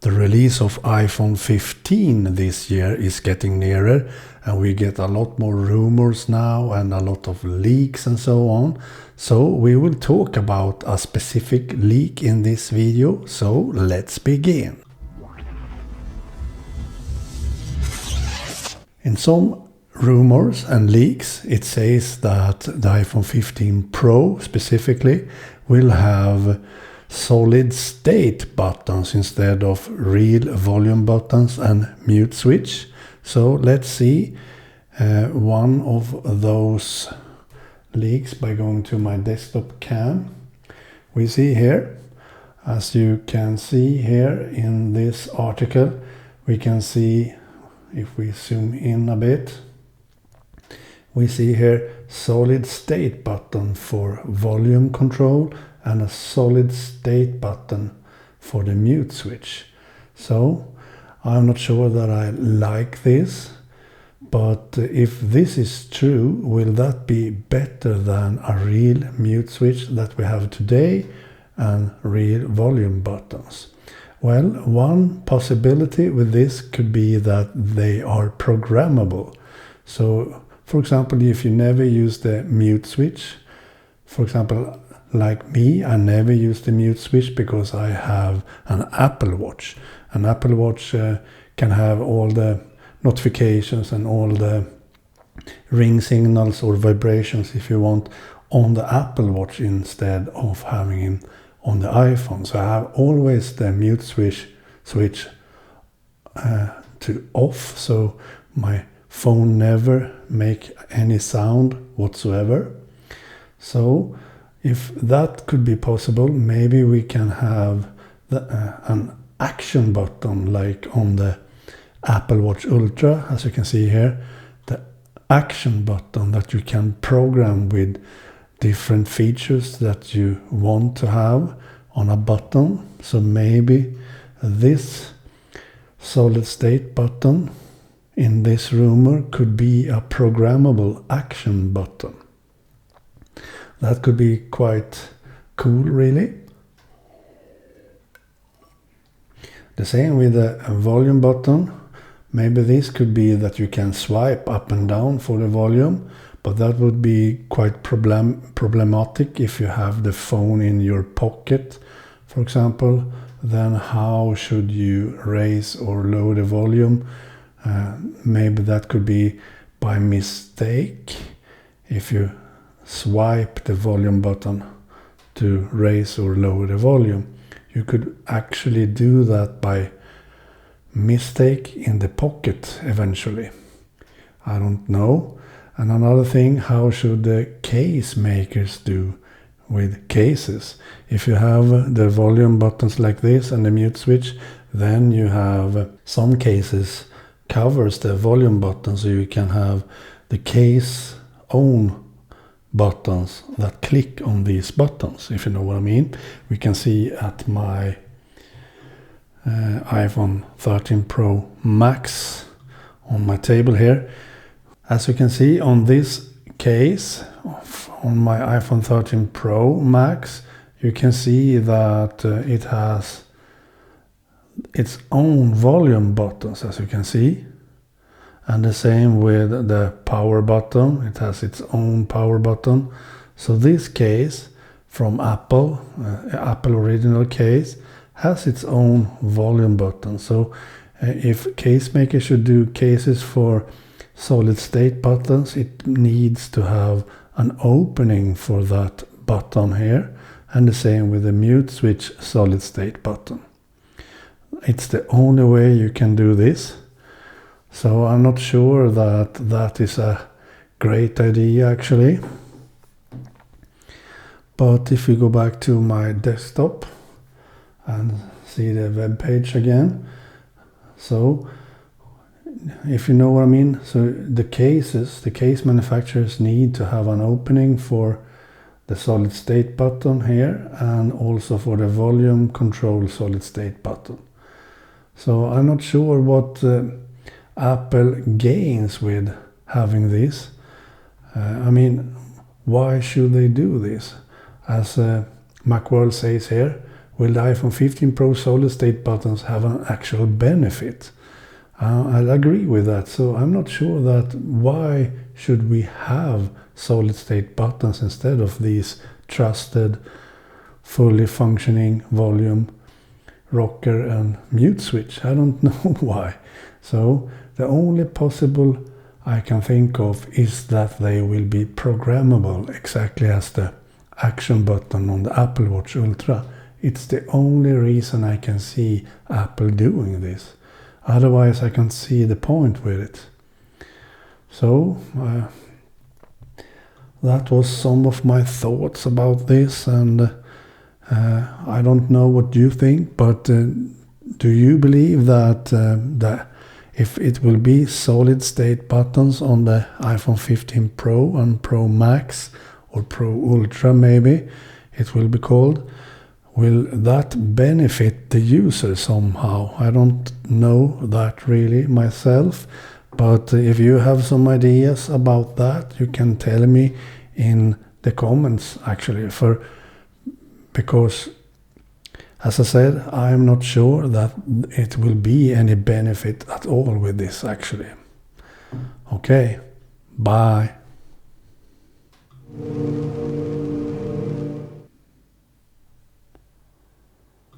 The release of iPhone 15 this year is getting nearer, and we get a lot more rumors now and a lot of leaks and so on. So we will talk about a specific leak in this video, so let's begin. In some rumors and leaks, it says that the iPhone 15 Pro specifically will have solid state buttons instead of real volume buttons and mute switch. So let's see one of those leaks by going to my desktop cam. We see here, as you can see here in this article, we can see, if we zoom in a bit, we see here solid state button for volume control and a solid state button for the mute switch. So I'm not sure that I like this, but if this is true, will that be better than a real mute switch that we have today and real volume buttons? Well, one possibility with this could be that they are programmable. So for example, if you never use the mute switch, for example, like me, I never use the mute switch because I have an Apple Watch. An Apple Watch can have all the notifications and all the ring signals or vibrations, if you want, on the Apple Watch instead of having it on the iPhone. So I have always the mute switch to off, so my phone never make any sound whatsoever. So if that could be possible, maybe we can have an action button like on the Apple Watch Ultra, as you can see here, the action button that you can program with different features that you want to have on a button. So maybe this solid state button in this rumor could be a programmable action button. That could be quite cool, really. The same with the volume button. Maybe this could be that you can swipe up and down for the volume, but that would be quite problematic if you have the phone in your pocket, for example. Then how should you raise or lower the volume? Maybe that could be by mistake. If you swipe the volume button to raise or lower the volume, you could actually do that by mistake in the pocket eventually. I don't know. And another thing, how should the case makers do with cases? If you have the volume buttons like this and the mute switch, then you have some cases covers the volume button, so you can have the case own buttons that click on these buttons, if you know what I mean. We can see at my iPhone 13 Pro Max on my table here. As you can see on this case on my iPhone 13 Pro Max, you can see that it has its own volume buttons, as you can see. And the same with the power button, it has its own power button. So this case from Apple, Apple original case, has its own volume button. So if case maker should do cases for solid state buttons, it needs to have an opening for that button here, and the same with the mute switch solid state button. It's the only way you can do this. So I'm not sure that that is a great idea actually. But if we go back to my desktop and see the web page again, so if you know what I mean, so the case manufacturers need to have an opening for the solid state button here and also for the volume control solid state button. So I'm not sure what Apple gains with having this. I mean, why should they do this? As Macworld says here, will the iPhone 15 Pro solid state buttons have an actual benefit? I agree with that. So I'm not sure that why should we have solid state buttons instead of these trusted, fully functioning volume, rocker and mute switch. I don't know why. So the only possible I can think of is that they will be programmable, exactly as the action button on the Apple Watch Ultra. It's the only reason I can see Apple doing this. Otherwise I can't see the point with it. So that was some of my thoughts about this, and I don't know what you think, but do you believe that if it will be solid state buttons on the iPhone 15 Pro and Pro Max, or Pro Ultra maybe it will be called, will that benefit the user somehow? I don't know that really myself, but if you have some ideas about that, you can tell me in the comments actually, because as I said, I am not sure that it will be any benefit at all with this actually. Okay, bye.